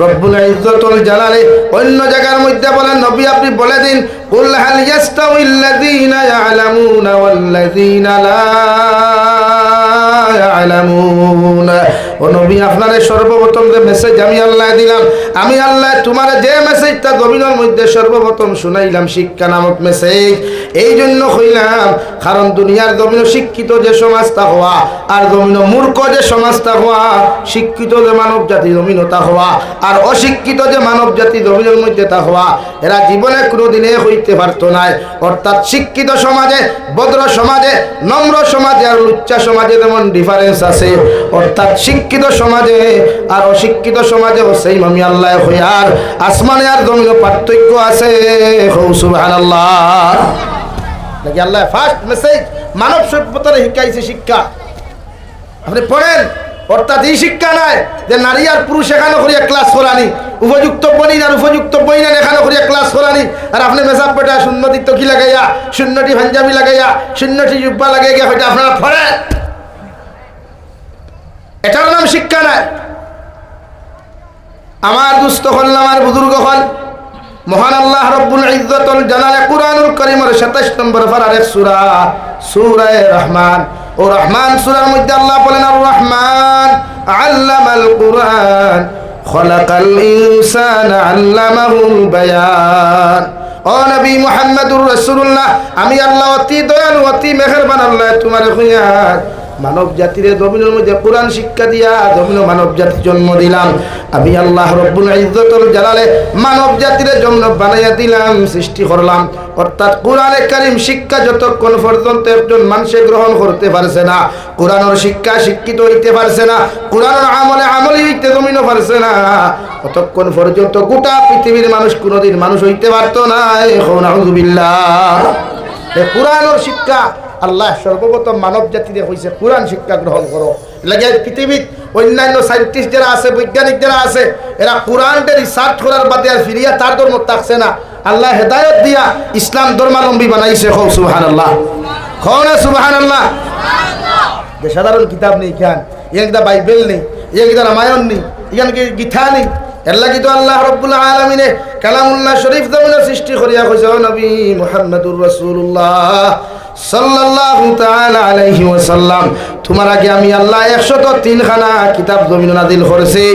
রব্বুল ইজ্জতুল জালালে অন্য জায়গার মধ্যে বলেন নবী আপনি বলে দিন কুল হাল ইয়াস্তাউিল্লাযীনা ইয়ালামুনা ওয়াল্লাযীনা লা ইয়ালামুন। ও নবী আপনারে সর্বপ্রথম যে মেসেজ আমি আল্লাহ দিলাম, আমি আল্লাহ তোমার যে মেসেজটা জমিনের মধ্যে সর্বপ্রথম শুনাইলাম শিক্ষা নামক মেসেজ, এই জন্য কইলাম কারণ দুনিয়ার জমিন শিক্ষিত যে সমাজটা হওয়া আর জমিন মূর্খ যে সমাজটা হওয়া, শিক্ষিত যে মানব জাতি জমিন তা হওয়া আর অশিক্ষিত যে মানব জাতি জমিনের মধ্যে তা হওয়া, এরা জীবনে কোনোদিনে হইতে পারতো না। অর্থাৎ শিক্ষিত সমাজে, ভদ্র সমাজে, নম্র সমাজে আর লুচ্চা সমাজে যেমন ডিফারেন্স আছে, অর্থাৎ শিক্ষিত সমাজে আর অশিক্ষিত সমাজে সেই আমি আল্লাহ হইয়ার আসমানে আর জমিনে পার্থক্য আছে। সুবহানাল্লাহ। নাকি আল্লাহ ফার্স্ট মেসেজ মানব সভ্যতার শিখাইছে শিক্ষা। আপনি পড়েন, অর্থাৎ এই শিক্ষা নাই যে নারী আর পুরুষ এখানে করিয়া ক্লাস করানি, উপযুক্ত বনি আর উপযুক্ত বই না এখানে করিয়া ক্লাস করানি, আর আপনি মেসাব পেটা শূন্যটি তকি লাগাইয়া, শূন্যটি পাঞ্জাবি লাগাইয়া, শূন্যটি জুব্বা লাগাইয়া হয়তো আপনারা পড়েন, এটার নাম শিক্ষা নাই। আমার দুস্থ হল, আমার বুজুর্গ হল, মহান আল্লাহ রব্বুল ইজ্জতুল জালালে কুরআনুল কারীমের 27 নম্বর পারার এক সূরা, সূরা রহমান। ও রহমান সূরার মধ্যে আল্লাহ বলেন আর রহমান আল্লামাল কুরআন খলাকাল ইনসানা আল্লামাহুল বায়ান। ও নবী মুহাম্মদুর রাসূলুল্লাহ, আমি আল্লাহ অতি দয়ালু অতি মেহেরবান আল্লাহ তোমার খুইয়ার মানব জাতির জমিনের মধ্যে কোরআন শিক্ষা দিয়া জমিন মানব জাতির জন্ম দিলাম। আমি আল্লাহ রব্বুল ইজ্জতুল জালালে মানব জাতির জন্য বানাইয়া দিলাম, সৃষ্টি করলাম। অর্থাৎ কোরআনে কারীম শিক্ষা যতক্ষণ পর্যন্ত একজন মানুষে গ্রহণ করতে পারছে না, কোরআনের শিক্ষা শিক্ষিত হইতে পারছে না, কোরআনের আমলে আমলি হইতে জমিনও পারছে না, ততক্ষণ পর্যন্ত গোটা পৃথিবীর মানুষ কোনোদিন মানুষ হইতে পারতো না। নাউযুবিল্লাহ। এই কোরআনের শিক্ষা আল্লাহ সর্বপ্রথম মানব জাতিরে হয়েছে কোরআন শিক্ষা গ্রহণ করো। লাগে পৃথিবীর অন্যান্য সায়েন্টিস্ট যারা আছে, বৈজ্ঞানিক যারা আছে, এরা কোরআনটা রিসার্চ করার বাদে আর ফিরিয়া তার ধর্ম থাকছে না। আল্লাহ হেদায়ত দিয়া ইসলাম ধর্মাবলম্বী বানাইছে। হও সুবহানাল্লাহ, হও না সুবহানাল্লাহ। যে সাধারণ কিতাব নেই, খান একটা বাইবেল নেই, একটা রামায়ণ নেই, এখানে গীতা নেই, এর লাগি তো আল্লাহ রব্বুল আলামিনে কালামুল্লাহ শরীফ জমিনে সৃষ্টি করিয়া কইছে ও নবী মুহাম্মদুর রাসূলুল্লাহ সাল্লাল্লাহু তাআলা আলাইহি ওয়াসাল্লাম, তোমার আগে আমি আল্লাহ 103 খানা কিতাব জমিনে নাযিল করেছি।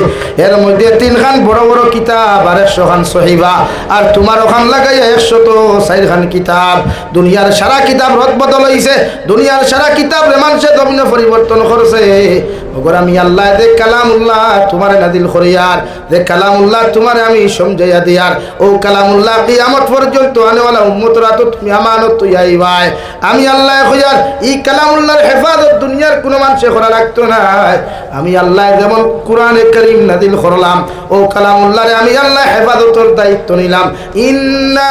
এর মধ্যে 3 খান বড় বড় কিতাব আর 100 খান সহিবা, আর তোমার ওখান লাগাইয়া 104 খান কিতাব। দুনিয়ার সারা কিতাব রদ বদল হইছে, দুনিয়ার সারা কিতাব মানুষে জমিনে পরিবর্তন করেছে। ওগর আমি আল্লাহ যে কালামুল্লাহ তোমারে নাযিল করিয়ার, যে কালামুল্লাহ তোমারে আমি সমঝাইয়া দিয়ার, ও কালামুল্লাহ কিয়ামত পর্যন্ত আনেওয়ালা উম্মতরা তো তুমি আমানত তুইয়াইবাই। আমি আল্লাহ কইয়ার এই কালামুল্লাহর হেফাজত দুনিয়ার কোনো মানুষে করা রাখতো না। আমি আল্লাহ যেমন কোরআনে কারীম নাযিল করলাম, ও কালামুল্লাহরে আমি আল্লাহ হেফাজতের দায়িত্ব নিলাম। ইন্না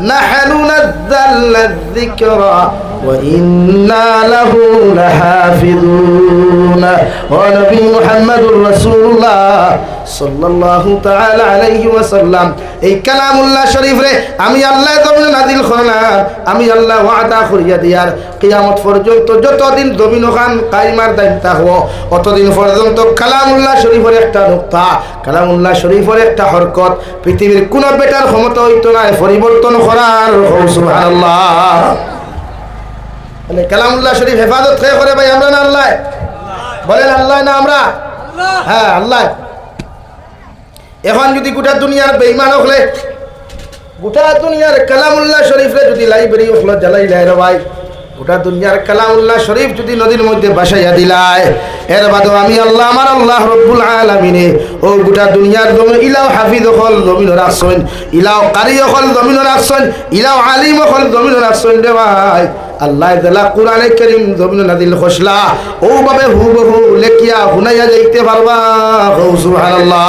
নাহনু নাযালনা যিকরা ওয়া ইন্না লাহু লাহাফিজুন। ও নবী মুহাম্মদুর রাসূলুল্লাহ সাল্লাল্লাহু তাআলা আলাইহি ওয়াসাল্লাম, এই কালামুল্লাহ শরীফ রে আমি আল্লাহ জমিনে নাযিল করলাম। আমি আল্লাহ ওয়াদা করিয়া দিয়ার কিয়ামত পর্যন্ত যতদিন জমিন খান কায়মার দায়িত্ব হও, অতদিন পর্যন্ত কালামুল্লাহ শরীফের একটা নুক্তা, কালামুল্লাহ শরীফের একটা হরকত পৃথিবীর কোন বেটার ক্ষমতা হইতো না পরিবর্তন করার। সুবহানাল্লাহ। বলে কালামুল্লাহ শরীফ হেফাজত কে করে ভাই? আমরা না আল্লাহ? বলেন আল্লাহ না আমরা? হ্যাঁ আল্লাহ। এখন যদি গোটা দুনিয়ার বেঈমান হলে, গোটা দুনিয়ার কালামুল্লাহ শরীফে যদি লাইব্রেরি হলো জ্বালাই যায় রে ভাই, গোটা দুনিয়ার কালামুল্লাহ শরীফ যদি নদীর মধ্যে বাসাইয়া দিলায়, এর বাদেও আমি আল্লাহ আমার আল্লাহ রব্বুল আলামিনে ও গোটা দুনিয়ার জমিন ইলাও হাফিজ হল জমিন রাখছেন, ইলাও কারি হল জমিন রাখছেন, ইলাও আলিম হল জমিন রাখছেন রে ভাই। আল্লাহ তাআলা কোরআনে কারীম জমিন নাযিল করছলা, ও ভাবে হুবহু লেখিয়া হুনাইয়া যাইতে পারবা। সুবহানাল্লাহ।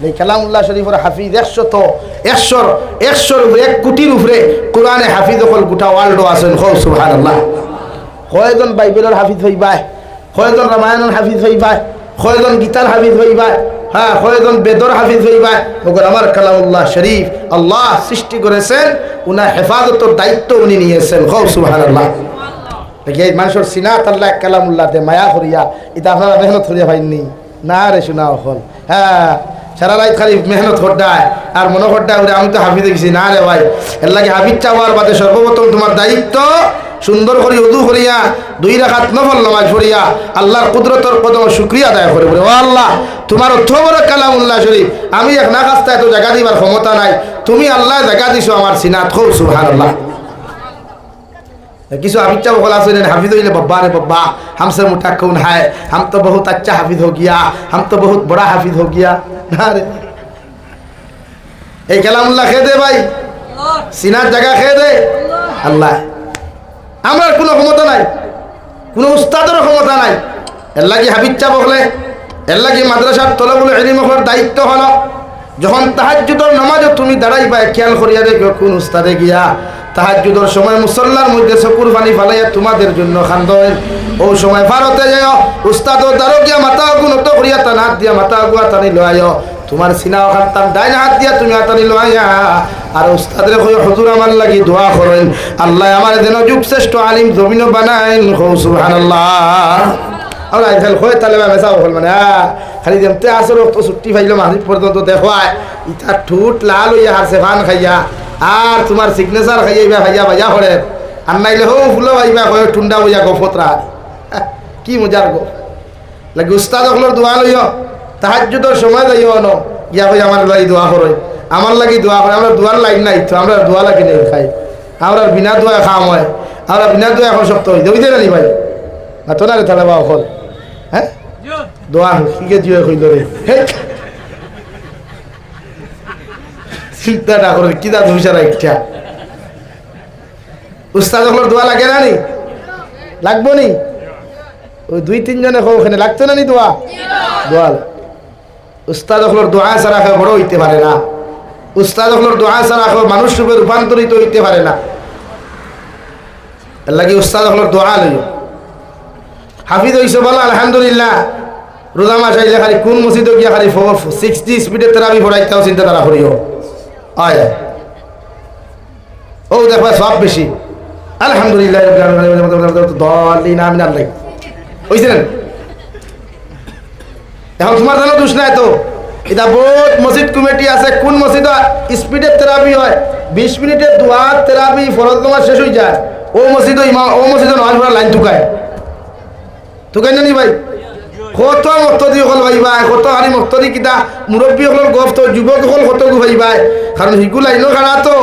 এই কালামুল্লাহ শরীফের হাফিজ 100 কোটির উপরে কোরআনে হাফিজ হল গোটা ওয়ার্ল্ড আছেন। সুবহানাল্লাহ। কয়জন বাইবেলের হাফিজ হইবা, কয়জন রামায়ণের হাফিজ হইবা, কয়জন গীতার হাফিজ হইবা, হ্যাঁ কয়জন বেদর হাফিজ হইবা। ওগর আমার কালামুল্লাহ শরীফ আল্লাহ সৃষ্টি করেছেন, উনার হেফাজতের দায়িত্ব উনি নিয়েছেন। সুবহানাল্লাহ। এই মানুষের সিনাত আল্লাহ কালামুল্লাহতে মায়া করিয়া, এটা আপনারা মেহনত করিয়া পাইনি। না রে শোনা হল হ্যাঁ সারা রাত খালি মেহনত করডায় আর মনে করডায় ওরে আমি তো হাফিজ গেছি না রে ভাই এর লাগে হাফিজ চাওয়ার বাদে সর্বপ্রথম তোমার দায়িত্ব সুন্দর করে উদু করিয়া 2 রাকাত নফল নামাজ পড়িয়া আল্লাহর কুদরতের কদম শুকরিয়া আদায় করে বলে ও আল্লাহ তোমার অর্থ বড় কালামুল্লাহ শরীফ আমি এক না কাজটা এত জায়গা দিবার ক্ষমতা নাই তুমি আল্লাহ জায়গা দিছো আমার সিনাত খুব সুবহানাল্লাহ किसी हाफिज चाह बोला सुने हाफिज हो बब्बा रे बब्बा हमसे मोटा कौन है हम तो बहुत अच्छा हाफिज हो गया हम तो बहुत बड़ा हाफिज हो गया ना रे এই কালামুল্লাহ খেয়ে দে ভাই সিনার জায়গা খেয়ে দে আল্লাহ আমার কোনো ক্ষমতা নাই কোনো উস্তাদের ক্ষমতা নাই এর লাগি হাফিজ চাহ বলে এর লাগি মাদ্রাসার তলবুল ইলম হওয়ার দায়িত্ব হলো যখন তাহাজ্জুদের নামাজে তুমি দাঁড়াইবা খেয়াল করিয়া দেখো কোন উস্তাদে গিয়া তাহাজ্জুদের সময় মুসল্লার মধ্যে চকুর পানি ফালাইয়া তোমাদের জন্য খান্দয় ও সময় ভারতে যাও উস্তাদ দাঁড়ো গিয়া মাথা গুণত করিয়া টান হাত দিয়া মাথা গুয়া টানি লয় তোমার সিনা খান ডাইন হাত দিয়া তুমি হাতানি লয়া আর উস্তাদের কই হুজুর আমার লাগি দোয়া করেন আল্লাহ আমার যেন যুগ শ্রেষ্ঠ আলিম জমিন বানাইন সুবহানাল্লাহ আর আইফেল হয় তাহলে মেসা হল মানে খালি যেমতে আসর তো ছুটি পাইলো মাঝি পর্যন্ত দেখোয় ইটা ঠুট লাল হইয়া হারছে ভান খাইয়া আর তোমার সিগনেচার খাইয়া ভাইয়া ভাইয়া হরে আর নাইলে হো ফুলো ভাইবা কয় টুন্ডা বইয়া গফতরা কি মজার গো লাগে উস্তাদ হলর দোয়া লইও তাহাজ্জুদের সময় যাইও ন ইয়া কই আমার লাগি দোয়া করো আমার লাগি দোয়া করে আমরা দোয়ার লাইন নাই তো আমরা দোয়া লাগি নাই খাই আমরা বিনা দোয়া খাওয়া হয় আমরা বিনা দোয়া এখন শক্ত হই দেই দেন ভাই না তো না রে তাহলে বাবা হল হ্যাঁ দোয়া কি জিও কইল রে চিন্তাটা করে কি দা তুমি সারা ইচ্ছা উস্তাদ হলর দোয়া লাগে না নি লাগবো নি ওই 2-3 জনে ওখানে লাগতো না নি দোয়া দোয়া উস্তাদ হলর দোয়া ছাড়া কেউ বড় হইতে পারে না উস্তাদ হলর দোয়া ছাড়া কেউ মানুষ রূপে রূপান্তরিত হইতে পারে না এর লাগে উস্তাদ হলর দোয়া লইও হাফিজ হইছে বলো আলহামদুলিল্লাহ রোজা মাস আইলে খালি কোন মসজিদে গিয়া খালি 60 স্পিডে তেরাবি পড়াইতেও চিন্তা তারা করিও আয় ও দেখবা সব বেশি আলহামদুলিল্লাহ দলিন আমিন আল্লাহ বুঝছেন এখন তোমার জানো দোষ নাই তো এটা বহুত মসজিদ কমিটি আছে কোন মসজিদ স্পিডে তেরাবি হয় 20 মিনিটে দোয়া তেরাবি ফরজ নামাজ শেষ হয়ে যায় ও মসজিদ ইমাম ও মসজিদে নামাজ পড়া লাইন ঠুকায় ঠুকাই না নি ভাই কত মক্তদি হল ভাইবা কত হারি মক্তদি কিতা মুরব্বী হল গফ তো যুবক হল কত গু ভাইবা কারণ হিগু লাইনো খাড়া তো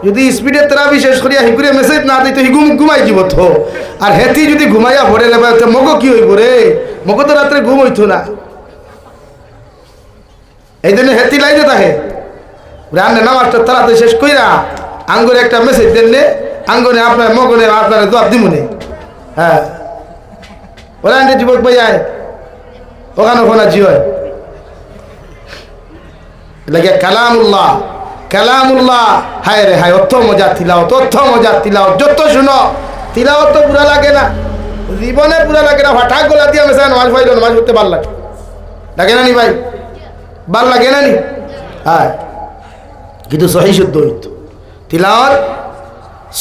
যদি স্পিডে তেরাবি শেষ করিয়া হিগুরে মেসেজ না দিত হিগু ঘুমাই দিব তো আর হেতি যদি ঘুমাইয়া ভরে নেবা মগ কি হইব রে মগ তো রাত্রে ঘুম হইতো না এই জন্য হেতি লাইনে থাকে রান্না নামাজটা তাড়াতাড়ি শেষ কইরা আঙ্গুরে একটা মেসেজ দেন আঙ্গুনে আপনার মগনে আপনার জবাব দিমুনে হ্যাঁ ওরা যুবক ভাই আয় ওখানে ওখানে জি হয় লাগে কালামুল্লাহ কালামুল্লাহ হায় রে হায় অর্থ মজা তিলাওয়াত অর্থ মজা তিলাওয়াত যত শুনো তিলাওয়াত তো পুরা লাগে না জীবনে পুরা লাগে না হঠাৎ গলা দিয়ে মেসা নামাজ পড়লো নামাজ পড়তে ভালো লাগে লাগে না নি ভাই ভাল লাগে না নি হ্যাঁ কিন্তু সহি শুদ্ধ হইত তিলাওয়াত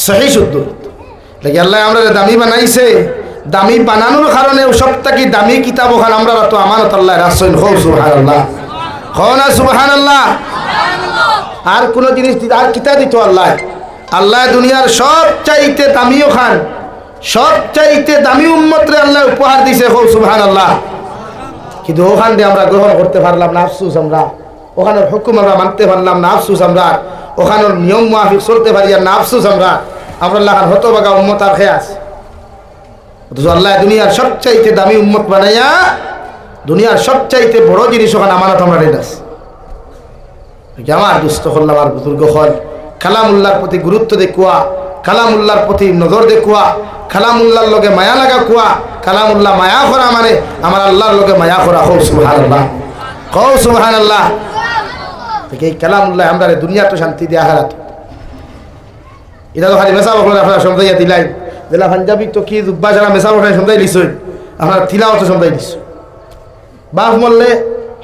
সহি শুদ্ধ হইত লাগে আল্লাহ আমরা দামি বানাইছে দামি বানানোর কারণে সবথেকে দামি কিতাব ওখানে আমরা তো আমানত আল্লাহ রাসূল হও সুবহানাল্লাহ হও না সুবহানাল্লাহ আর কোন জিনিস আর কিতাব দিত আল্লাহ আল্লাহ দুনিয়ার সবচাইতে দামি ওখান সবচাইতে দামি উম্মতরে আল্লাহ উপহার দিয়েছে হও সুবহানাল্লাহ কিন্তু ওখান দিয়ে আমরা গ্রহণ করতে পারলাম না আফসোস আমরা ওখানের হুকুম আমরা মানতে পারলাম না আফসোস আমরা ওখানের নিয়ম মাফিক চলতে পারি না আফসোস আমরা আল্লাহ হতভাগা উম্মত আর খেয়ে আছে অথচ আল্লাহ দুনিয়ার সবচাইতে দামি উম্মত বানাইয়া দুনিয়ার সবচাইতে বড় জিনিস ওখানে আমানত আমরা রেদাস আমার দুস্থ করলাম আর বুজুর্গ হল কালামুল্লাহর প্রতি গুরুত্ব দেখুয়া কালামুল্লাহর প্রতি নজর দেখুয়া কালামুল্লাহর লগে মায়া লাগা কুয়া কালামুল্লাহ মায়া করা মানে আমার আল্লাহর লগে মায়া করা হোক সুবহানাল্লাহ কও সুবহানাল্লাহ এই কালামুল্লাহ আমরা দুনিয়া তো শান্তি দেয়া হারাত এটা তো খালি মেসা বকলে আপনারা সমঝাইয়া দিলাই জেলা পাঞ্জাবি তো কি জুব্বা যারা মেসা বকলে সমঝাই দিছ আপনার তিলাও তো সমঝাই দিছ বাপ মরলে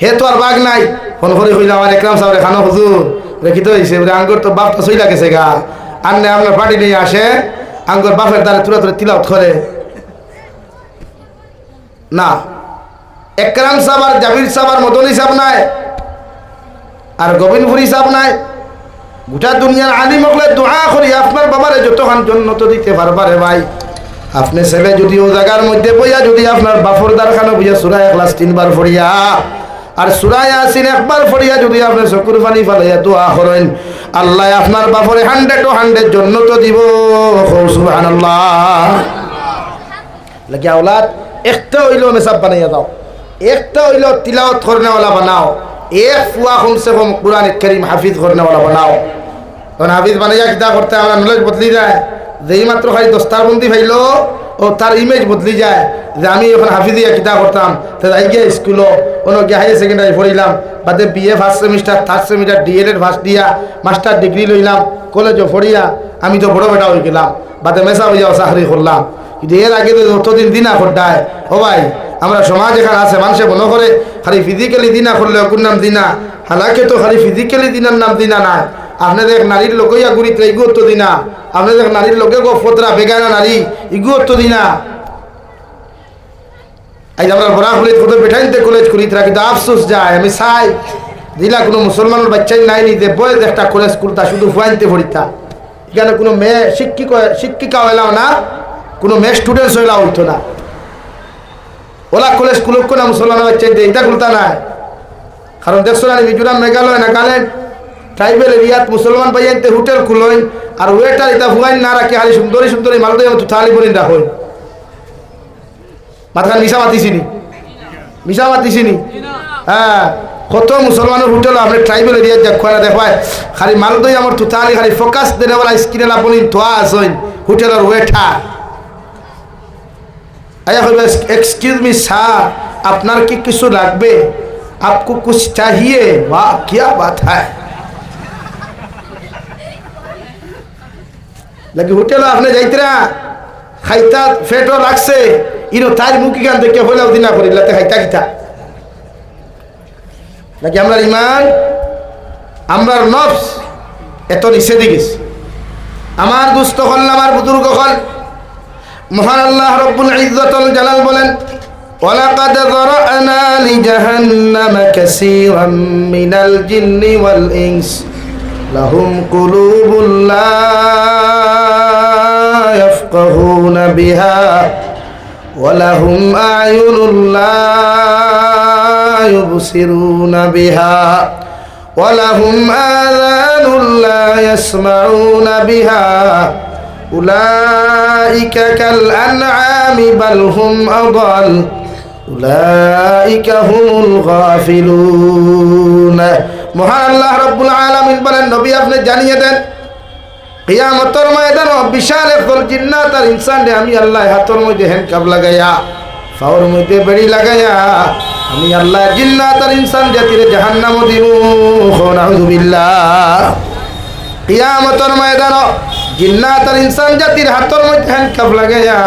হে তো আর বাঘ নাই ফোন করে হইলে আমার একরাম সাহেব খানো হুজুর রেখিত হয়েছে আঙ্গুর তো বাপ তো সইলা গেছে গা আর নেই আপনার পার্টি নিয়ে আসে আঙ্গুর বাপের দ্বারা তুলে তুলে তিলাওত করে না একরাম সাহেব আর জাবির সাহেব আর মদনী সাহেব নাই আর গোবিন্দপুরি সাহেব নাই গোটা দুনিয়ার আলিম হলে দোয়া করি আপনার বাবারে যতক্ষণ জন্নত দিতে পারবারে ভাই আপনি ছেলে যদি ও জায়গার মধ্যে বইয়া যদি আপনার বাফর দারখানো বইয়া সূরা ইখলাস 3 বার পড়িয়া আর সূরা ইয়াসিন একবার পড়িয়া যদি আপনি চকুর পানি ফালাইয়া দোয়া করেন আল্লাহ আপনার বাফরে 100 জন্নত দিব সুবহানাল্লাহ লাগি আওলাদ একটা হইলো মেসাব বানাইয়া দাও একটা হইলো তিলাওয়াত করনেওয়ালা বানাও এক ফুয়া কমসে কম কুরআন কারীম হাফিজ করনেওয়ালা বানাও কারণ হাফিজ বানাইয়া কিতা করতে আমরা নলেজ বদলি যায় যেই মাত্র খালি দস্তারবন্দি ভাইলো ও তার ইমেজ বদলি যায় যে আমি এখন হাফিজিয়া কিতা করতাম তো যাই গিয়ে স্কুলও কোনো গিয়ে হায়ার সেকেন্ডারি পড়িলাম বাদে BA first semester third semester DElEd first দিয়া মাস্টার ডিগ্রি লইলাম কলেজও পড়িয়া আমি তো বড় বেটা হয়ে গেলাম বাদে মেসা হইয়া চাকরি করলাম কিন্তু এর আগে তো অতদিন দিনা খড্ডায় ও ভাই আমরা সমাজ এখানে আছে মানুষে মনে করে খালি ফিজিক্যালি দিনা করলে অকুর নাম দিনা হালাকে তো খালি ফিজিক্যালি দিনার নাম দিনা না আপনাদের নারীর লোকইয়া গুড়িতে ইগুত্ব দিনা আপনাদের নারীর লোকে গো ফতরা বেগানা নারী ইগুত্ব দিনা আজ আমরা বড়া হলিত কোথাও বেঠাইতে কলেজ করি তারা কিন্তু আফসোস যায় আমি চাই দিলা কোনো মুসলমানের বাচ্চাই নাই নি যে বয়স একটা কলেজ স্কুলটা শুধু ফুয়াইতে পড়িতা এখানে কোনো মেয়ে শিক্ষিকা হইলাম না কোনো মেয়ে স্টুডেন্টস হইলা হইতো না ওলা কলেজ স্কুল না মুসলমানের বাচ্চাই এটা খুলতা নাই কারণ দেখছো না মিজোরাম মেঘালয় নাগাল্যান্ড ট্রাইবেল এরিয়াত মুসলমান পাইয়াইতে হোটেল খুলইন আর ওয়েটার এটা ফুয়াইন না রাখি খালি সুন্দরী সুন্দরী মালদা মতো থালি বলিন রাখুন মাথাখান মিশা মাতিছিনি হ্যাঁ কত মুসলমানের হোটেল আপনি ট্রাইবেল এরিয়াত দেখো না দেখবাই খালি মালদই আমার তুথালি খালি ফোকাস দেনেওয়ালা স্ক্রিনে আপনি ধোয়া আসইন হোটেলের ওয়েটার আয়া কইবা এক্সকিউজ মি স্যার আপনার কি কিছু লাগবে आपको कुछ चाहिए वाह क्या बात है लगे होटल आपने जाइतरा खाइता फेटो लागছে ইনো তার মুখি গান দেখে হইলাও দিনা করিলাতে খাইতা কিতা লাগে আমরা ঈমান আমরার নফস এত নিচে দিগিস আমার দুস্থ হল আমার বুজুর্গ হল মহান আল্লাহ রব্বুল ইজ্জতুল জালাল বলেন ولقد ذرأنا لجهنم كثيرا من الجن والإنس لهم قلوب لا يفقهون بها ولهم أعين لا يبصرون بها ولهم آذان لا يسمعون بها أولئك كالأنعام بل هم أضل أولئك هم الغافلون মহান আল্লাহ রব্বুল আলামিন বলেন নবী আপনি জানিয়ে দেন কিয়ামতের ময়দানে বিশাল একদল জিন্নাত আর ইনসানরে আমি আল্লাহ হাতের মধ্যে হ্যান্ডকাপ লাগাইয়া পাওয়ার মধ্যে বেড়ি লাগাইয়া আমি আল্লাহ জিন্নাত আর ইনসান জাতিরে জাহান্নামে দিব নাউযুবিল্লাহ কিয়ামতের ময়দানে জিন্নাত আর ইনসান জাতির হাতের মধ্যে হ্যান্ডকাপ লাগাইয়া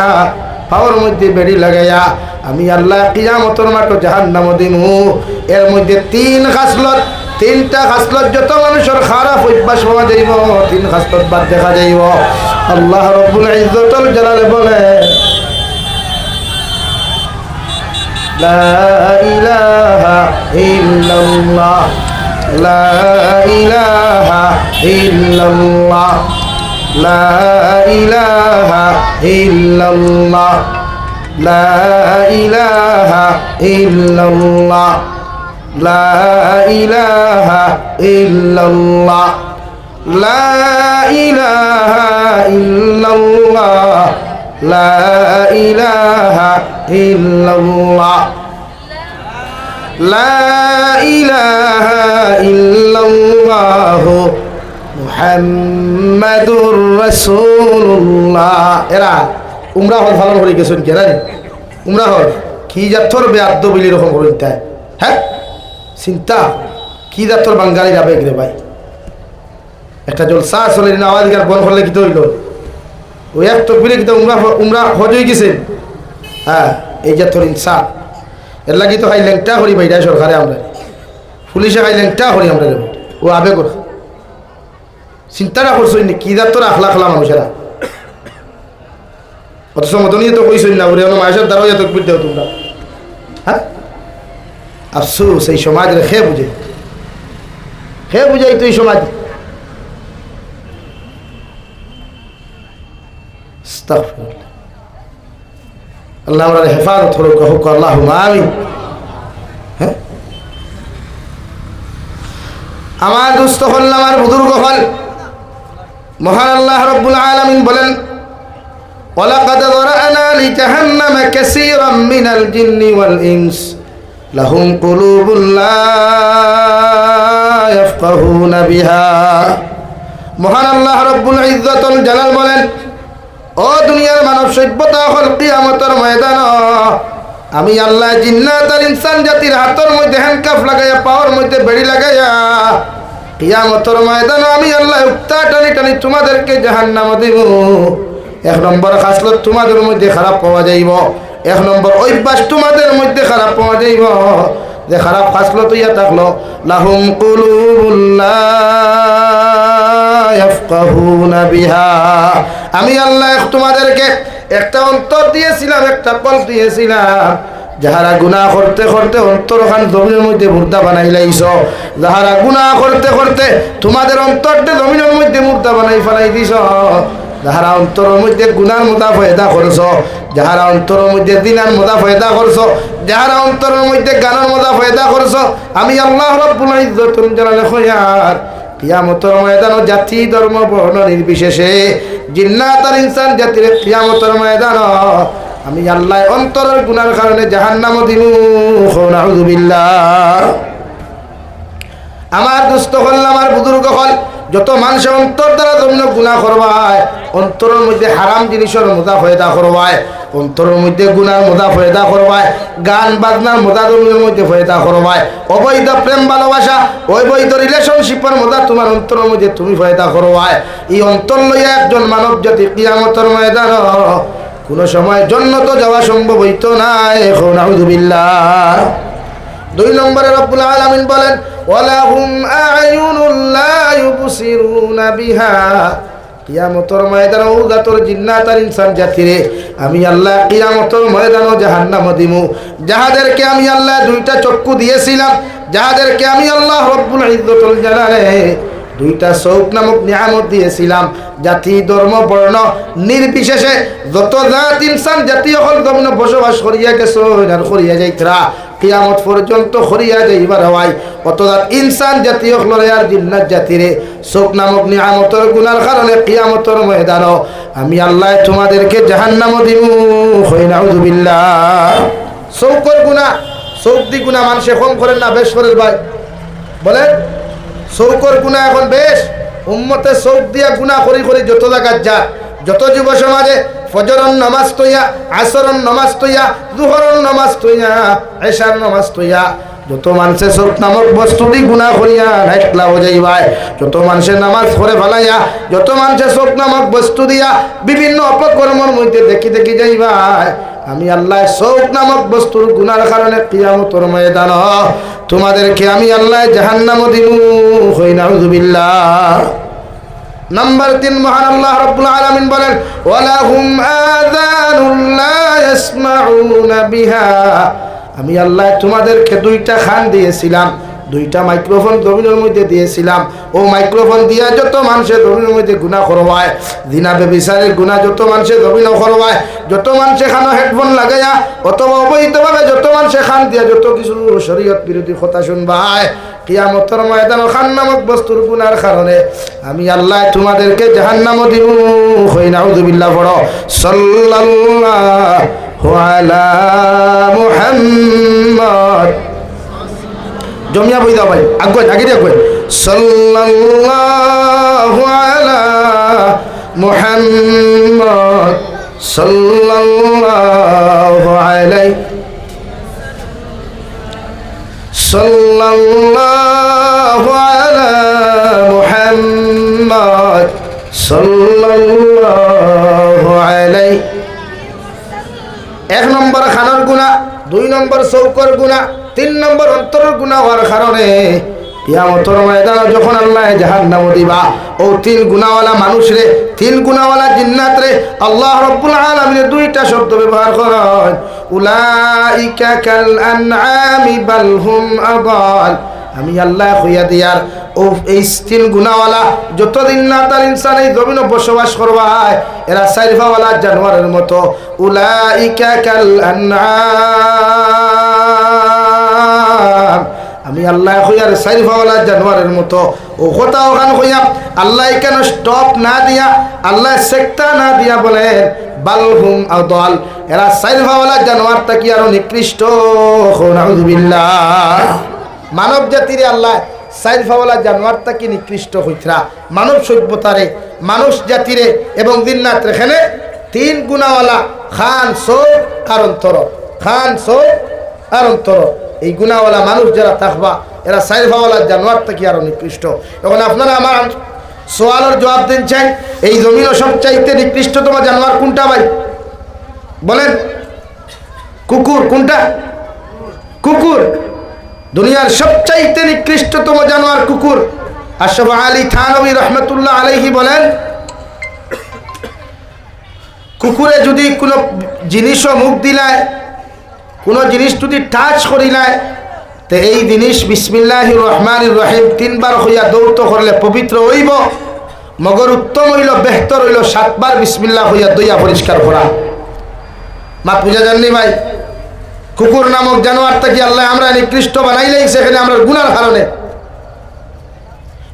পাওয়ার মধ্যে বেড়ি লাগাইয়া আমি আল্লাহ কিয়ামতের মাঠে জাহান্নামে দিব এর মধ্যে তিনটা খাসলত যত মানুষের খারাপ অভ্যাস পাওয়া যাইব তিন খাসলত বাদ দেখা যাইব আল্লাহ রব্বুল ইজ্জতুল জালাল বলে লা ইলাহা ইল্লাল্লাহ লা ইলাহা ইল্লাল্লাহ লা ইলাহা ইল্লাল্লাহ লা ইলাহা ইল্লাল্লাহ লা ইলাহা ইল্লাল্লাহ লা ইলাহা ইল্লাল্লাহ লা ইলাহা ইল্লাল্লাহ লা ইলাহা ইল্লাল্লাহ মুহাম্মাদুর রাসূলুল্লাহ এরা উমরা হল ভালো করে গেছেন কেন উমরা হল কি জাতর বেআদ্দ বলি রকম করে তাই হ্যাঁ চিন্তা কি জাতর বাঙালি যাবে রে ভাই একটা জলসা চলে না আওয়াজ গার বল করলে কি তো হইল ওই এক তকবিরে কি তো উমরা হজ হয়ে গেছে হ্যাঁ এই জাতর ইনসান এর লাগি তো খাই ল্যাংটা করি ভাই সরকারে আমরা পুলিশে খাই ল্যাংটা করি আমরা ও আবে কর চিন্তাটা করছো কি জাতর আখলা খালা মানুষেরা অথচ মতনই তো কইছই না ওরে মায়ের দ্বারা তকবির দেও তোমরা হ্যাঁ আফসোস এই সমাজের খে বুঝাই তো এই সমাজ। আল্লাহ আমরা হেফাজত হোক আল্লাহুম্মা আমিন। হ্যাঁ, আমার দুস্থ হল, আমার বুজুর্গ হল, মহান আল্লাহ রাব্বুল আলামিন বলেন ওয়ালাকাদ যারানা লিজাহান্নামা কাসীরাম মিনাল জিন্নি ওয়াল ইনস লাহুম কুলুবুন লা ইয়াফকাহুনা বিহা। মহান আল্লাহ রাব্বুল ইজ্জতুল জালাল বলেন, ও দুনিয়ার মানব সভ্যতা হল, কিয়ামতের ময়দান আমি আল্লাহ জিন্নাত আর ইনসান জাতির হাতের মধ্যে হ্যান্ডকাফ লাগাইয়া, পাওয়ার মধ্যে বেড়ি লাগাইয়া, কিয়ামতের ময়দান আমি আল্লাহ উক্তা টানি টানি তোমাদেরকে জাহান্নামে দিব। এক নম্বর খাসলত তোমাদের মধ্যে খারাপ পাওয়া যাইব, এক নম্বর অভ্যাস তোমাদের মধ্যে খারাপ পাওয়া যাইব। যে খারাপ খাসলত ইয়া থাকলো, লাহুম কুলুবুন লা ইয়াফকাহুনা বিহা। আমি আল্লাহ তোমাদেরকে একটা অন্তর দিয়েছিলাম, একটা কল্প দিয়েছিলাম, যাহারা গুনাহ করতে করতে অন্তরখান জমিনের মধ্যে মুর্দা বানাই লাইছ, যাহারা গুনাহ করতে করতে তোমাদের অন্তরটা জমিনের মধ্যে মুর্দা বানাই ফেলাই দিছ, যাহারা অন্তরের মধ্যে গুনার মুদা ফয়দা করছ, যাহারা অন্তরের মধ্যে দিনার মুদা ফয়দা করছ, যাহারা অন্তরের মধ্যে গানের মুদা ফয়দা করছ, আমি আল্লাহ রাব্বুল ইজ্জতুল জালালে খয়ার কিয়ামতের ময়দানে জাতি ধর্ম বর্ণ নির্বিশেষে জিন্নাত আর ইনসান জাতির কিয়ামতের ময়দানে আমি আল্লাহ অন্তরের গুনার কারণে জাহান্নামে দিব। নাউযু বিল্লাহ। আমার দুস্থ হল, আমার বুজুর্গ হল, যত মানুষের অন্তর দ্বারা জন্য গুনাহ করবায়, অন্তরের মধ্যে হারাম জিনিসের মজা ফয়দা করবায়, অন্তরের মধ্যে গুনার মজা ফয়দা করবায়, গান বাজনার মজা জমিনের মধ্যে ফয়দা করবায়, অবৈধ প্রেম ভালোবাসা, অবৈধ রিলেশনশিপের মজা তোমার অন্তরের মধ্যে তুমি ফয়দা করবায়। এই অন্তর লইয়া একজন মানব জাতি কিয়ামতের ময়দান কোনো সময় জান্নাতে যাওয়া সম্ভব হইতো না। এখন নাউযু বিল্লাহ। দুই নম্বরে রব্বুল আলামিন বলেন ওয়ালাহুম আ'য়ুনুন লা ইউবসিরুনা বিহা। কিয়ামতের ময়দানে উদাতর জিন্নাত আর ইনসান জাতিরে আমি আল্লাহ কিয়ামতের ময়দানে জাহান্নামে দিমু। যাহাদেরকে আমি আল্লাহ দুইটা চক্ষু দিয়েছিলাম, যাহাদেরকে আমি আল্লাহ রব্বুল ইজ্জতুল জালালে দুইটা চোখ নামক নিয়ামত দিয়েছিলাম, জাতি ধর্ম বর্ণ নির্বিশেষে যত জাত ইনসান জাতি হল জমিনে বসবাস করিয়া গেছো আর করিয়া যাইতরা, কিয়ামত পর্যন্ত করিয়া যাইবার হয় অতদাত ইনসান জাতি হল আর জিন্নাত জাতিরে চোখ নামক নিয়ামতের গুনার কারণে কিয়ামতের ময়দানে আমি আল্লাহ তোমাদেরকে জাহান্নামে দিব। নাউযু বিল্লাহ। চৌকের গুনাহ, চৌক দি গুনাহ মানুষে কম করেন না বেশ করেন ভাই? বলেন চৌকর গুনাহ এখন বেশ, উম্মতে চৌক দিয়া গুনাহ করি করি যত জায়গায় যা, যত যুব সমাজে ফজরন নামাজ তৈয়া, আসরন নামাজ তৈয়া, জুহরন নামাজ তৈয়া, এশার নামাজ তৈয়া, যত মানুষের চোখ নামক বস্তু দি গুনাহ করিয়া নাইটলা হয়ে যাইবাই, যত মানুষের নামাজ করে ফেলাইয়া, যত মানুষের চোখ নামক বস্তু দিয়া বিভিন্ন অপকর্মের মধ্যে দেখি দেখি যাইবাই, আমি আল্লাহ চোখ নামক বস্তুর গুনার কারণে কিয়ামতের ময়দান তোমাদেরকে আমি আল্লাহ জাহান্নামে দিব। নাউযু বিল্লাহ। নাম্বার 3 মহান আল্লাহ রাব্বুল আলামিন বলেন ওয়ালাহুম আযানুন লা ইয়াসমাউনা বিহা। আমি আল্লাহ তোমাদেরকে দুইটা কান দিয়েছিলাম, দুইটা মাইক্রোফোন জমিনের মধ্যে দিয়েছিলাম। ও মাইক্রোফোন দিয়া যত মানুষের জমিনের মধ্যে গুনাহ করবায়, জিনা ব্যভিচারের গুনাহ যত মানুষের জমিনে করবায়, যত মানুষে খানো হেডফোন লাগাইয়া অথবা অবৈধভাবে যত মানুষে খান দিয়া যত কিছু শরীয়ত বিরোধী কথা শুনবায়, কিয়ামতের ময়দানে খান নামক বস্তুর গুনার কারণে আমি আল্লাহ তোমাদেরকে জাহান্নামে দিব। নাউযু বিল্লাহ। পড়ো সাল্লাল্লাহু আলা মুহাম্মদ। জমিয়া বই দাও ভাই, আগে আগে দিয়ে সাল্লাল্লাহু আলা মুহাম্মদ সাল্লাল্লাহু আলাইহি সাল্লাল্লাহু আলা মুহাম্মদ সাল্লাল্লাহু আলাইহি। 1 নম্বর খানার গুনাহ, 2 নম্বর চৌকর গুনাহ, 3 নম্বর অন্তরের গুনাহ হওয়ার কারণে কিয়ামতের ময়দানে যখন আল্লাহ জাহান্নাম দিবা ও তিন গুনাহওয়ালা মানুষ রে তিন গুনাহওয়ালা জিন্নাত রে আল্লাহ রাব্বুল আলামিন দুইটা শব্দ ব্যবহার করেন উলাইকা কাল আনআমি বাল হুম আদাল আমি আল্লাহ কইয়া দিয়ার ও এই তিন গুনাহওয়ালা যতদিন না তার ইনসান এই জমিনে বসবাস করবায় এরা সাইরফাওয়ালা জানোয়ারের মতো উলাইকা কাল আনআম আমি আল্লাহ কইয়ার সাইরফাওয়ালা জানোয়ারের মতো ও কথা ওখান কইয়া আল্লাহ কেন স্টপ না দিয়া আল্লাহ সেক্তা না দিয়া বলেন বালহুম আদাল এরা সাইরফাওয়ালা জানোয়ার তাকি আরো নিকৃষ্ট নাউযুবিল্লাহ মানব জাতিরে আল্লাহ সাইরফাওয়ালা জানোয়ার তাকি নিকৃষ্ট হইতরা মানব সভ্যতারে মানুষ জাতিরে এবং জিন্নাত রেখানে তিন গুনাহওয়ালা খান সব আর অন্তর খান সব আর অন্তর এই গুনাহওয়ালা মানুষ যারা থাকবা এরা সাইরফাওয়ালা জানোয়ার থেকে আরো নিকৃষ্ট এখন আপনারা আমার সওয়ালের জবাব দেন চাই এই জমিনের সবচাইতে নিকৃষ্টতম জানোয়ার কোনটা ভাই বলেন কুকুর কোনটা কুকুর দুনিয়ার সবচাইতে নিকৃষ্টতম জানোয়ার কুকুর আশরাফ আলী থানভী রহমতুল্লাহ আলাইহি বলেন কুকুরে যদি কোনো জিনিসও মুখ দিলায় কোনো জিনিস যদি টাচ করি নাই তো এই জিনিস বিসমিল্লাহির রহমানির রহিম তিনবার হইয়া দৌত করলে পবিত্র হইব মগর উত্তম হইল বেহতর হইল 7 বার বিসমিল্লাহ হইয়া দইয়া পরিষ্কার করা মাত বুঝা জাননি ভাই কুকুর নামক জানোয়ারটা কি আল্লাহ আমরা নিকৃষ্ট বানাইলেই সেখানে আমরা গুনার কারণে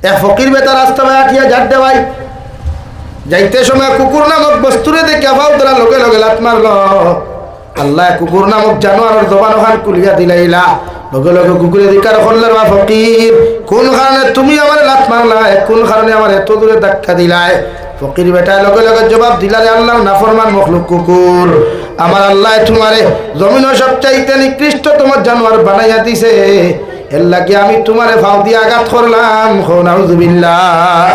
এক ফকির বেটা রাস্তা বায়াটিয়া যাড্ডে ভাই যাইতে সময় কুকুর নামক বস্তুরে দেখে আবাও তোরা লগে লগে লাত মারল আল্লাহ কুকুর নামক জানোয়ারের জবান ওখান কুলিয়া দিলাইলা লগে লগে কুকুরে দিকার করলে বা ফকির কোন কারণে তুমি আমার লাত মারলাই কোন কারণে আমার এত দূরে ধাক্কা দিলাই ফকির বেটা লগে লগে জবাব দিলারে আল্লাহ নাফরমান মখলুক কুকুর আমার আল্লাহ তোমারে জমিন সবচাইতে নিকৃষ্ট তোমার জানোয়ার বানাইয়া দিছে এর লাগে আমি তোমারে ফাও দিয়ে আঘাত করলাম নাউযুবিল্লাহ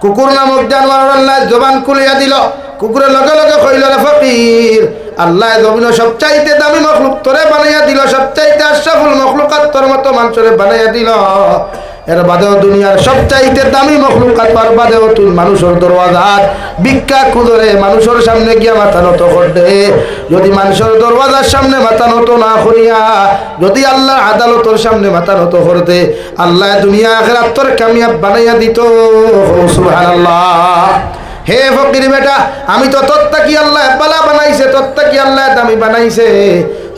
কুকুর নামক জানোয়ার আল্লাহ জবান খুলিয়া দিল কুকুরের লগে লগে কইল রে ফকির আল্লাহ জমিন সবচাইতে দামি মখলুক তোরে বানাইয়া দিল সবচাইতে আশরাফুল মখলুকাত তোর মতো মানুষরে বানাইয়া দিল এর বাদেও দুনিয়ার সবচাইতে দামি মখলুকাত পার বাদেও তুই মানুষের দরওয়াজাত ভিক্ষা খুদরে মানুষের সামনে গিয়া মাথা নত করতে যদি মানুষের দরওয়াজার সামনে মাথা নত না করিয়া যদি আল্লাহর আদালতের সামনে মাথা নত করতে আল্লাহ দুনিয়া আখিরাত তোর কামিয়াব বানাইয়া দিত সুবহানাল্লাহ হে ফকির বেটা আমি তো তত্তা কি আল্লাহ বালা বানাইছে তত্তা কি আল্লাহ দামি বানাইছে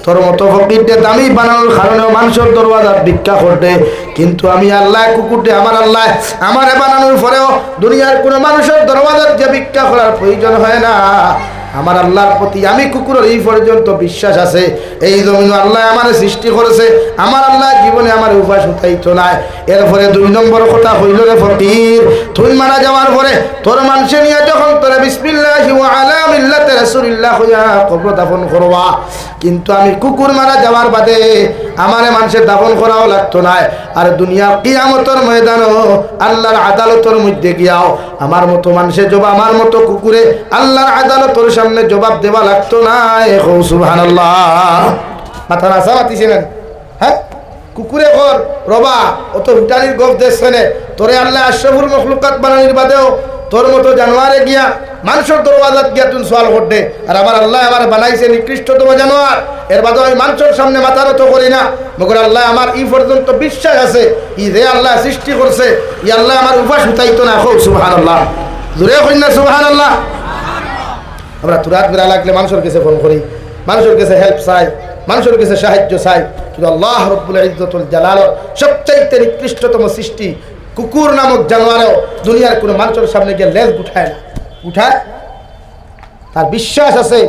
তোর মতো ফকিরকে দামি বানানোর কারণেও মানুষের দরওয়াজাত ভিক্ষা করতে কিন্তু আমি আল্লাহ কুকুরটে আমার আল্লাহ আমারে বানানোর পরেও দুনিয়ার কোনো মানুষের দরওয়াজাত যে ভিক্ষা করার প্রয়োজন হয় না আমার আল্লাহর প্রতি আমি কুকুরের এই পর্যন্ত বিশ্বাস আছে এই জমিন আল্লাহ আমার সৃষ্টি করেছে আমার আল্লাহ জীবনে আমার উপাস উঠাইতো নাই এরপরে 2 নম্বর কথা হইল রে ফকির তুই মারা যাওয়ার পরে তোর মানুষে নিয়ে যখন তোরা বিসমিল্লাহি ওয়া আলা মিল্লাতি রাসূলিল্লাহ হইয়া কবর দাফন করবা কিন্তু আমি কুকুর মারা যাওয়ার বাদে আমারে মানুষের দাফন করাও লাগতো না আর দুনিয়া কিয়ামতের ময়দানও আল্লাহর আদালতের মধ্যে গিয়াও আমার মতো মানুষের জবাব আমার মতো কুকুরে আল্লাহর আদালতের সামনে জবাব দেওয়া লাগতো না সুবহানাল্লাহ মাথা নাসা মাতিছিলেন হ্যাঁ কুকুরে কর রবা অত হুটানির গপ দেখছেনে তোরে আল্লাহ আশরাফুল মখলুকাত বানানির বাদেও তোর মতো জানোয়ারে গিয়া মানুষের দরওয়াজাত গিয়া তুই সওয়াল করতে আর আমার আল্লাহ আমার বানাইছে নিকৃষ্টতম জানোয়ার এর বাদে আমি মানুষের সামনে মাথা নত করি না মগর আল্লাহ আমার এই পর্যন্ত বিশ্বাস আছে ই যে আল্লাহ সৃষ্টি করছে ই আল্লাহ আমার উপাস উঠাইতো না হোক সুবহানাল্লাহ জোরে কই না সুবহানাল্লাহ আমরা তুরাত বেড়া লাগলে মানুষের কাছে ফোন করি মানুষের কাছে হেল্প চাই মানুষের কাছে সাহায্য চাই কিন্তু আল্লাহ রব্বুল ইজ্জতুল জালালের সবচাইতে নিকৃষ্টতম সৃষ্টি কুকুর নামক জানোয়ারও দুনিয়ার কোনো মানুষের সামনে গিয়ে লেজ উঠায় না উঠায় তার বিশ্বাস আছে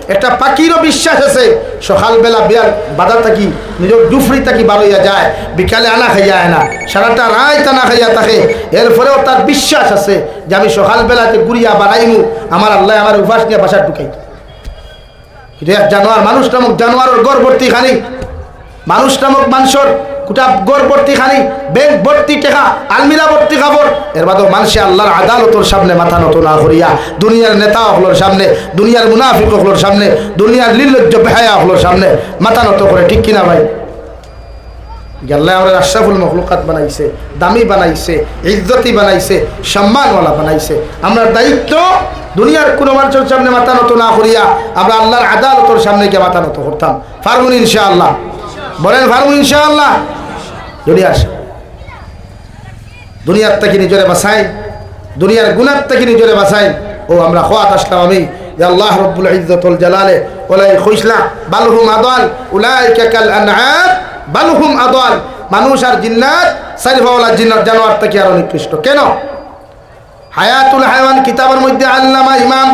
একটা পাখিরও বিশ্বাস আছে সকালবেলা বিয়ার বাধা থাকি নিজের ডুফরি থাকি বারোইয়া যায় বিকালে আনা খাইয়া আয় না সারাটা রাত আনা খাইয়া থাকে এরপরেও তার বিশ্বাস আছে যে আমি সকালবেলাতে গুড়িয়া বাড়াইমু আমার আল্লাহ আমার উপাস নিয়ে বাসার ঢুকাইত কিন্তু এক জানোয়ার মানুষ নামক জানোয়ারের গড়বর্তী খানি মানুষ নামক মানুষের গোটা গড়বর্তী খানি ব্যাংক ভর্তি টাকা আলমিরা ভর্তি খাবার এর বাদেও মানুষে আল্লাহর আদালতের সামনে মাথা নত না করিয়া দুনিয়ার নেতা হলোর সামনে দুনিয়ার মুনাফিক হলোর সামনে দুনিয়ার নির্লজ্জ বেহায়া হলোর সামনে মাথা নত করে ঠিক কিনা ভাই আল্লাহ আমরা আশরাফুল মখলুকাত বানাইছে, দামি বানাইছে, ইজ্জতি বানাইছে, সম্মানওয়ালা বানাইছে। আমরা দায়িত্ব দুনিয়ার কোনো মানুষের সামনে মাথা নত না করিয়া আমরা আল্লাহর আদালতের সামনে গিয়ে মাথা নত করতাম। পারবুন ইনশাআল্লাহ? বলেন পারবুন ইনশাআল্লাহ? দুনিয়ার থেকে নিজরে বাঁচাই, দুনিয়ার গুনার থেকে নিজরে বাঁচাই। ও আমরা খোয়াত আসলাম আমি যে আল্লাহ রব্বুল ইজ্জতুল জালালে ওলাই খুইসলা বালহুম আদাল উলাইকা কাল আনআম বালহুম আদাল। মানুষ আর জিন্নাত সাইরফাওয়ালা জিন্নাত জানোয়ার থেকে আরো নিকৃষ্ট। কেন? হায়াতুল হায়াওয়ান কিতাবের মধ্যে আল্লামা ইমাম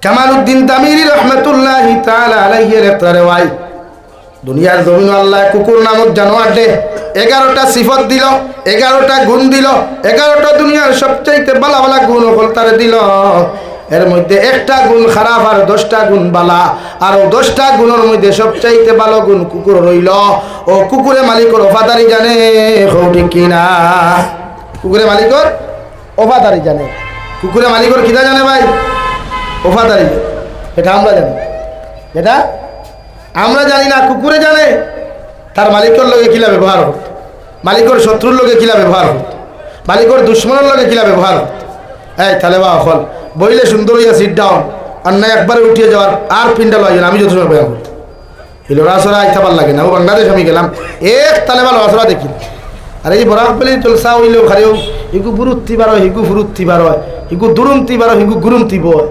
কামালউদ্দিন তামিরি রহমাতুল্লাহি তাআলা আলাইহি একটা রিওয়ায়াত, দুনিয়ার জমিন আল্লাহ কুকুর নামক জানোয়ার দে 11টা সিফত দিল, 11টা গুণ দিল, 11টা দুনিয়ার সবচাইতে ভালো ভালো গুণ হল তারে দিল। এর মধ্যে একটা গুণ খারাপ আর 10টা গুণ বালা। আর 10টা গুণের মধ্যে সবচাইতে ভালো গুণ কুকুর রইল। ও কুকুরে মালিকর ওফাদারি জানে, ঠিক কিনা? কুকুরে মালিকর ওফাদারি জানে। কুকুরে মালিকর কিনা জানে ভাই? ওফাদারি। এটা আমরা জানি, এটা আমরা জানি না, কুকুরে জানে। তার মালিকর লগে কিলা ব্যবহার হত, মালিকর শত্রুর লগে কিলা ব্যবহার হত, মালিকর দুশ্মনের লগে কিলা ব্যবহার হত। এই তাহলে বা অকল বইলে সুন্দর হইয়া সিট ডাউন আর না একবারে উঠিয়ে যাওয়ার আর পিন্ডা লয় আমি যত সময় ব্যবহার করতে এই লড়াছড়া আইতাবার লাগে না। ও বাংলাদেশ আমি গেলাম এক তালে বা লড়াছড়া দেখি। আর এই বরাক পেলে জলসা হইলেও খারেও হিগু বুরুত্তি বার হয়, হিগু ফুরুত্তি বার হয়, হিগু দুরুন্তি বার হয়, হিগু গুরুন্তি বয়।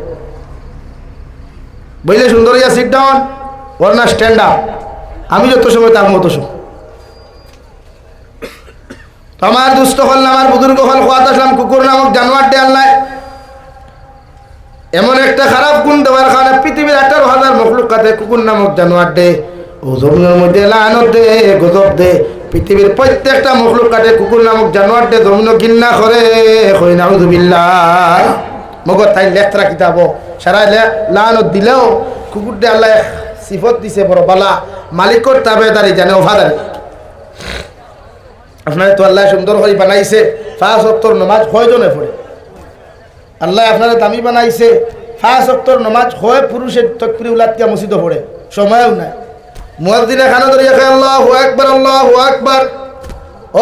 বইলে সুন্দর হইয়া সিট ডাউন ওর না স্ট্যান্ড আপ, আমি যত সময় তার মতো সময়। আমার দুস্থ হল না, আমার বুজুর্গ হল খোয়াত আসলাম কুকুর নামক জানোয়ার দে আল্লাহ এমন একটা খারাপ গুণ দেওয়ার কারণে পৃথিবীর 18,000 মখলুকাতে কুকুর নামক জানোয়ার দে ও জমিনের মধ্যে লানত দে, গজব দে। পৃথিবীর প্রত্যেকটা মখলুকাতে কুকুর নামক জানোয়ার দে জমিন ঘৃণা করে। কই নাউযুবিল্লাহ। মগর তাই লেখরা কিতাব সারা লানত দিলেও কুকুর দে আল্লাহ সিফত দিছে বড় বালা, মালিকর তাবেদারি জানে, ওফাদারি। আপনার তো আল্লাহ সুন্দর করে বানাইছে, 5 ওয়াক্ত নামাজ কয়জনে পড়ে? আল্লাহ আপনারা দামি বানাইছে, 5 ওয়াক্ত নামাজ হয় পুরুষের তকবীর উলাতিয়া মসজিদে পড়ে, সময়ও নাই। মুয়াজ্জিনে খানা ধরিয়া কয় আল্লাহু আকবার, আল্লাহু আকবার।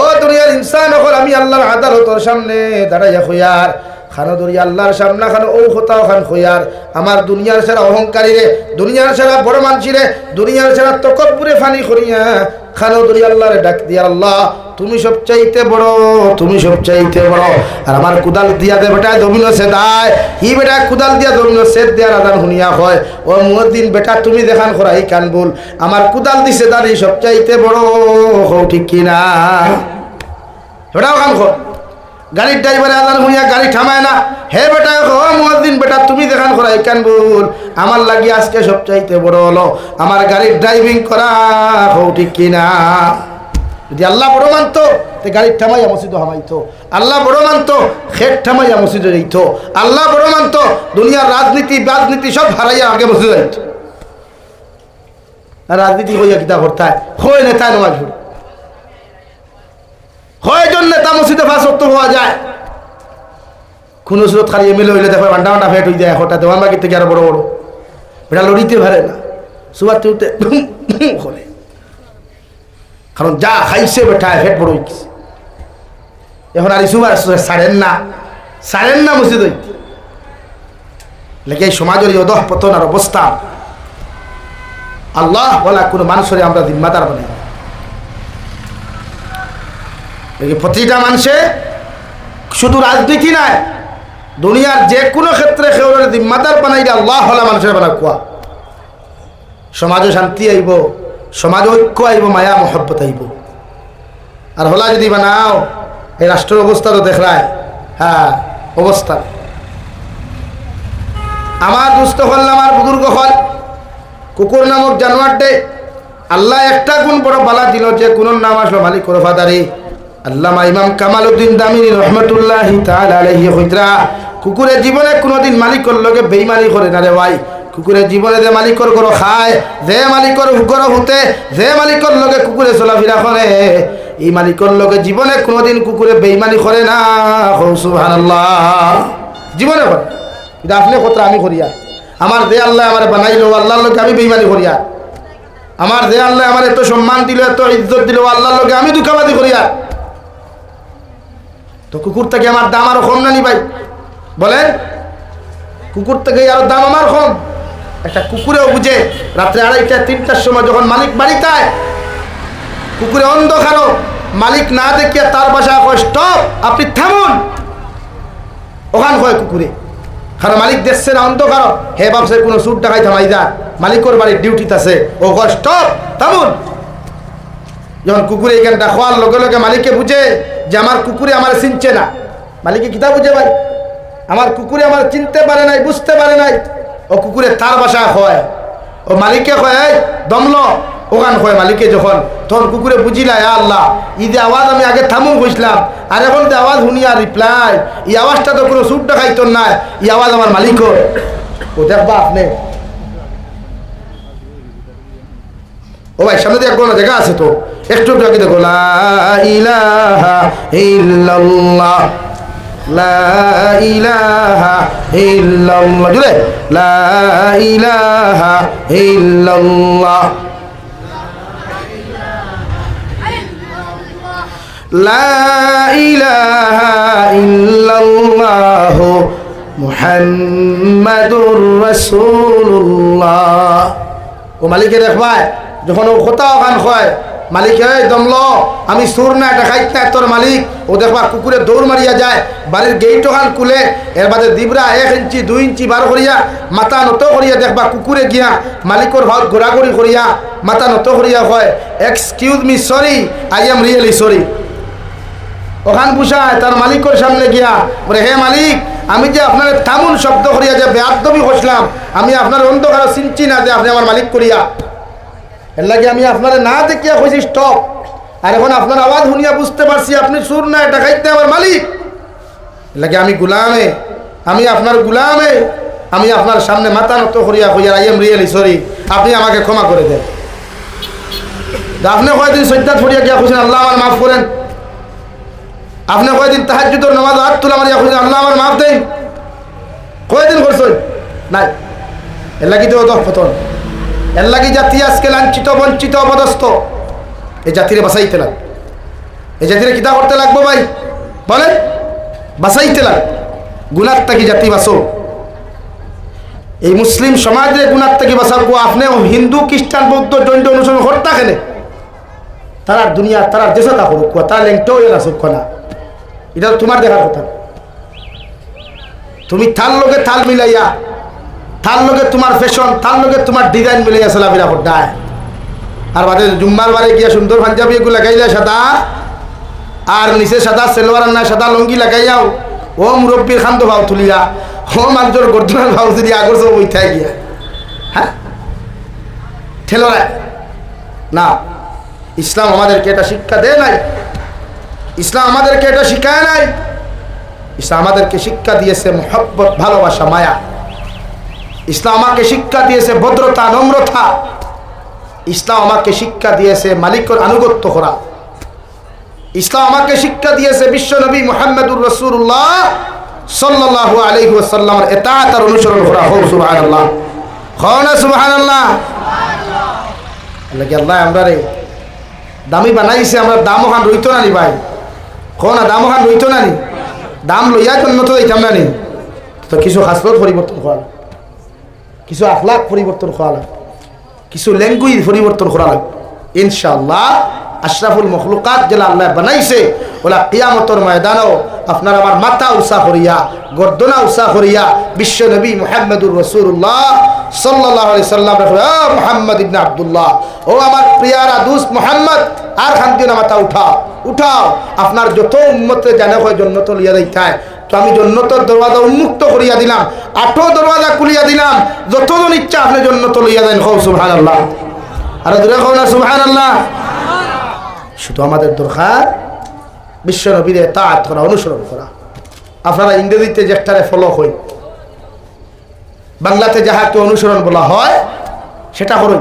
ও দুনিয়ার ইনসান হল আমি আল্লাহর আদালতের সামনে দাঁড়াইয়া কইয়ার খানা ধরিয়া আল্লাহর সামনে খানো ও হতাও খান কইয়ার আমার দুনিয়ার সারা অহংকারী রে, দুনিয়ার সারা বড় মানসি রে, দুনিয়ার সারা তকব্বুরে ফানি করিয়া খানো ধরিয়া আল্লাহরে ডাক দিয়া আল্লাহ তুমি সবচাইতে বড়, তুমি সবচাইতে বড়। আর আমার কুদাল দিয়া দে বেটা জমিন সেদায়, হি বেটা কুদাল দিয়া জমিন সেদ দেওয়ার আদান শুনিয়া হয়। ও মুয়াজ্জিন বেটা তুমি দেখান করা এই কান বল, আমার কুদাল দিছে দাঁড়ি সবচাইতে বড়, হও ঠিক কিনা? বেটাও কান কর। গাড়ির ড্রাইভারে আদান শুনিয়া গাড়ি থামায় না, হে বেটা ও মুয়াজ্জিন বেটা তুমি দেখান করা এই কান বল, আমার লাগি আজকে সবচাইতে বড় হলো আমার গাড়ির ড্রাইভিং করা, হও ঠিক কিনা? যদি আল্লাহ বড় মানতো তো গাড়ির থামাইয়া মসজিদে হামাইতো, আল্লাহ বড় মানতো খেট থামাইয়া মসজিদে যাইত, আল্লাহ বড় মানতো দুনিয়ার রাজনীতি সব হারাইয়া আগে মসজিদে যাইত। আর রাজনীতি হইয়া কিতা করতে হয় নেতা নামাজ পড়ে, কয়জন নেতা মসজিদে 5 ওয়াক্ত হওয়া যায়? কোন সুরত খালি এমএলএ হইলে দেখো ঘন্টা ঘন্টা ফেট হয়ে যায়, হঠাৎ দেওয়ান বাকি থেকে আরো বড় বড় এটা লড়িতে পারে না, সুবাত তুলতে করে, কারণ যা খাইছে বেঠায় ফেট বড় হইছে। এখন আর ইসুবার সারেন না মসজিদ হইতে লেগে এই সমাজের অধঃ পতন আর অবস্থা আল্লাহ বলা কোনো মানুষের আমরা জিম্মাদার বানাই। প্রতিটা মানুষে শুধু রাজনীতি নাই, দুনিয়ার যে কোনো ক্ষেত্রে কেউরে জিম্মাদার বানাইলে আল্লাহ হলা মানুষের বানা কুয়া। সমাজে শান্তি আইব, সমাজ ঐক্য আইব, মায়া মহব্বত আইব। আর হলা যদি বানাও এই রাষ্ট্রের অবস্থা তো দেখলায়, হ্যাঁ অবস্থা। আমার দুস্থ হল আমার বুজুর্গ হল কুকুর নামক জানোয়ারটে আল্লাহ একটা গুণ বড় বালা দিল, যে গুণের নাম আসলো মালিক ওরফাদারি। আল্লামা ইমাম কামালউদ্দিন দামিনী রহমাতুল্লাহি তাআলা আলাইহি কইতরা কুকুরে জীবনে কোনোদিন মালিকর লগে বেঈমানি করে না রে ভাই। কুকুরের জীবনে যে মালিকর গরো খায়, যে মালিকর গরো হুতে, যে মালিকর লগে কুকুরে চলাফেরা করে, এই মালিকর লগে জীবনে কোনোদিন কুকুরে বেঈমানি করে না। সুবহানাল্লাহ। জীবনে করে কিন্তু আপনি কথা আমি করিয়া আমার যে আল্লাহ আমার বানাইলো আল্লাহর লগে আমি বেঈমানি করিয়া আমার যে আল্লাহ আমার এত সম্মান দিল, এত ইজ্জত দিল, আল্লাহর লোকে আমি দুঃখাবাদি করি আর তো কুকুর থেকে আমার দাম আরো কম না নি ভাই? বলেন, কুকুর থেকে আরো দাম আমার কম? একটা কুকুরেও বুঝে রাত্রে 2:30 3টার সময় যখন মালিক বাড়িতে আয়, কুকুরে অন্ধকারও মালিক না দেখিয়া তার বাসায় কয় স্টপ, আপনি থামুন। ওখান কয় কুকুরে, কারণ মালিক দেখছে না অন্ধকার, হে বাপসে কোনো সুট ডাকাই থামাই যা, মালিকর বাড়ির ডিউটিতে আছে, ও কয় স্টপ, থামুন। যখন কুকুরে এইখানটা খোয়ার লগে লগে মালিককে বুঝে যে আমার কুকুরে আমার চিনছে না, মালিকে কিতা বুঝে ভাই? আমার কুকুরে আমার চিনতে পারে নাই, বুঝতে পারে নাই, ও কুকুরে তার বাসায় হয়, ও মালিককে কয় এই দমল, ওখান হয় মালিকে যখন, তখন কুকুরে বুঝিলা আল্লাহ ই যে আওয়াজ আমি আগে থামুন বুঝলাম, আর এখন যে আওয়াজ শুনিয়া রিপ্লাই, এই আওয়াজটা তো কোনো সুট দেখাইত না, এই আওয়াজ আমার মালিকও। ও দেখবা আপনি, ও ভাই সামনে দিয়ে কোনো জায়গা আছে তো, একটু একটু দেখো, লা ইলাহা ইল্লাল্লাহ, লা ইলাহা ইল্লাল্লাহ, জুড়ে লা ইলাহা ইল্লাল্লাহ, লা ইলাহা ইল্লাল্লাহ মুহাম্মাদুর রাসূলুল্লাহ। ও মালিকে দেখবায় যখন ও কথা ওখান হয়, মালিক এই দমল, আমি সুর না দেখাইত না তোর মালিক, ও দেখবা কুকুরে দৌড় মারিয়া যায়, বাড়ির গেট ওখান খুলে, এর বাদে দিবরা 1 ইঞ্চি 2 ইঞ্চি বার করিয়া মাথা নত করিয়া দেখবা কুকুরে গিয়া মালিকর ভাত ঘোরাঘুরি করিয়া মাথা নত করিয়া হয় excuse me sorry, I am really sorry. ওখান বুঝায় তার মালিকের সামনে গিয়া বলে, হে মালিক, আমি যে আপনার থামুন শব্দ করিয়া যে বেয়াদবি হসলাম, আমি আপনার অন্ধকার চিনছি না যে আপনি আমার মালিক করিয়া, এর লাগে আমি আপনার না দেখিয়া কইছি স্টপ, আর এখন আপনার আওয়াজ শুনিয়া বুঝতে পারছি আপনি সুর না দেখাইতে আমার মালিক, এর লাগে আমি গুলামে, আমি আপনার গুলামে, আমি আপনার সামনে মাথা নত করিয়া কইয়া আই এম রিয়েলি সরি, আপনি আমাকে ক্ষমা করে দেন। আপনি কয়দিন সজ্জাত ফরিয়া গিয়া খুঁজছেন আল্লাহ আমার মাফ করেন, আপনি কয়দিন তাহাজ্জুদের নামাজ হাত তুলা মারিয়া খুঁজছেন আল্লাহ আমার মাফ দেন, কয়দিন করছেন? নাই। এর লাগি তো পতন, এর লাগি জাতি আজকে লাঞ্ছিত বঞ্চিত অপদস্থ, এই জাতিরে বাঁচাইতে লাগ, এই জাতিরে কিতা করতে লাগবো ভাই? বলে বাঁচাইতে লাগ, গুনার থেকে জাতি বাঁচো, এই মুসলিম সমাজে গুনার থেকে বাঁচাবো। আপনি হিন্দু খ্রিস্টান বৌদ্ধ জৈন অনুসরণ করতে খেলে তারা দুনিয়া তারা দেশে তা করুক, তারা লেংটেও এর আসুক না, এটা তোমার দেখার কথা। তুমি থাল লোকে থাল মিলাইয়া, থাল লোকে তোমার ফ্যাশন, থাল লোকে তোমার ডিজাইন মিলাইয়া চলাফেরা করতে, আর বাদে জুম্মার বারে গিয়া সুন্দর পাঞ্জাবি এগুলো লাগাইলে সাদা, আর নিচে সাদা সেলোয়ার না সাদা লঙ্গি লাগাইয়াও, ও মুরব্বীর খান্দ ভাও তুলিয়া, ও মানুষের গর্দনার ভাও যদি আগর সব বইথায় গিয়া, হ্যাঁ ঠেলোরায় না। ইসলাম আমাদেরকে এটা শিক্ষা দেয় নাই, ইসলাম আমাদেরকে এটা শিখায় নাই। ইসলাম আমাদেরকে শিক্ষা দিয়েছে মহব্বত, ভালোবাসা, মায়া। ইসলাম আমাকে শিক্ষা দিয়েছে ভদ্রতা, নম্রতা। ইসলাম আমাকে শিক্ষা দিয়েছে মালিকের আনুগত্য করা। ইসলাম আমাকে শিক্ষা দিয়েছে বিশ্বনবী মুহাম্মদুর রাসূলুল্লাহ সাল্লাল্লাহু আলাইহি ওয়াসাল্লামের ইতাআত আর অনুসরণ করা। হোক সুবহানাল্লাহ, খাওনা সুবহানাল্লাহ। আল্লাহ আমরা রে দামি বানাইছে, আমরা দাম ওখান রইতো না নি ভাই, খাওনা দাম ওখান রইতো না নি, দাম লইয়া জন্য তো দিতাম না নি। তো কিছু খাসলত পরিবর্তন করা, কিছু আখলাক পরিবর্তন করা লাগে, কিছু ল্যাঙ্গুয়েজ পরিবর্তন করা লাগে। ইনশাআল্লাহ আশরাফুল মখলুকাত যেটা আল্লাহ বানাইছে ওলা কিয়ামতের ময়দানও আপনার আমার মাথা উঁচা করিয়া, গর্দনা উঁচা করিয়া বিশ্ব নবী মুহাম্মদুর রাসূলুল্লাহ সাল্লাল্লাহু আলাইহি সাল্লাম মুহাম্মদ ইবনে আব্দুল্লাহ, ও আমার প্রিয়ারা দোস্ত মুহাম্মদ, আর খান দিও না, মাথা উঠাও উঠাও। আপনার যত উম্মতে জানে হয় জন্নত লইয়া যাইতায়, তো আমি জন্নতের দরওয়াজা উন্মুক্ত করিয়া দিলাম, 8 দরওয়াজা খুলিয়া দিলাম, যতজন ইচ্ছা আপনি জন্নত লইয়া দেন। খাও সুবহানাল্লাহ, আর দূরে খাও না সুবহানাল্লাহ। শুধু আমাদের দরকার বিশ্ব নবীর ইতাআত করা, অনুসরণ করা। আপনারা ইংরেজিতে যেটারে ফলো হই, বাংলাতে যাহাকে অনুসরণ বলা হয় সেটা করুন।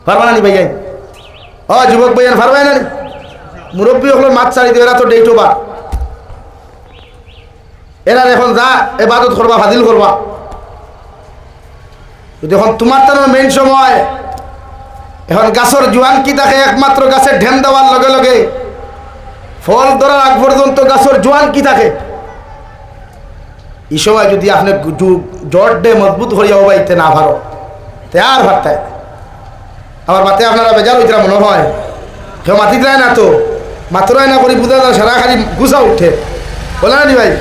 পারবা না নি ভাইয়াই? ও যুবক ভাইয়ান পারবে না? মুরব্বী হলো মাছ ছাড়ি দেবে, এরা তো ডেট ওভার, এরা এখন যা ইবাদত করবা, ফাজিল করবা। যখন তোমার তার মেইন সময় এখন গাছের জোয়ান কি থাকে একমাত্র গাছের ঢেম দেওয়ার লগে লগে ফল ধরার আগ পর্যন্ত গাছের জোয়ান কি থাকে। এই সময় যদি আপনি জট ডে মজবুত হইয়া বাইতে না ভালো তে আর ভাবতায় আমার মাতে আপনারা বেজার হইতরা মনে হয় কেউ মাতি দেয় না তো মাত্রায় না করি বুঝা যায় সারা খালি গুছা উঠে বলে না নি ভাই।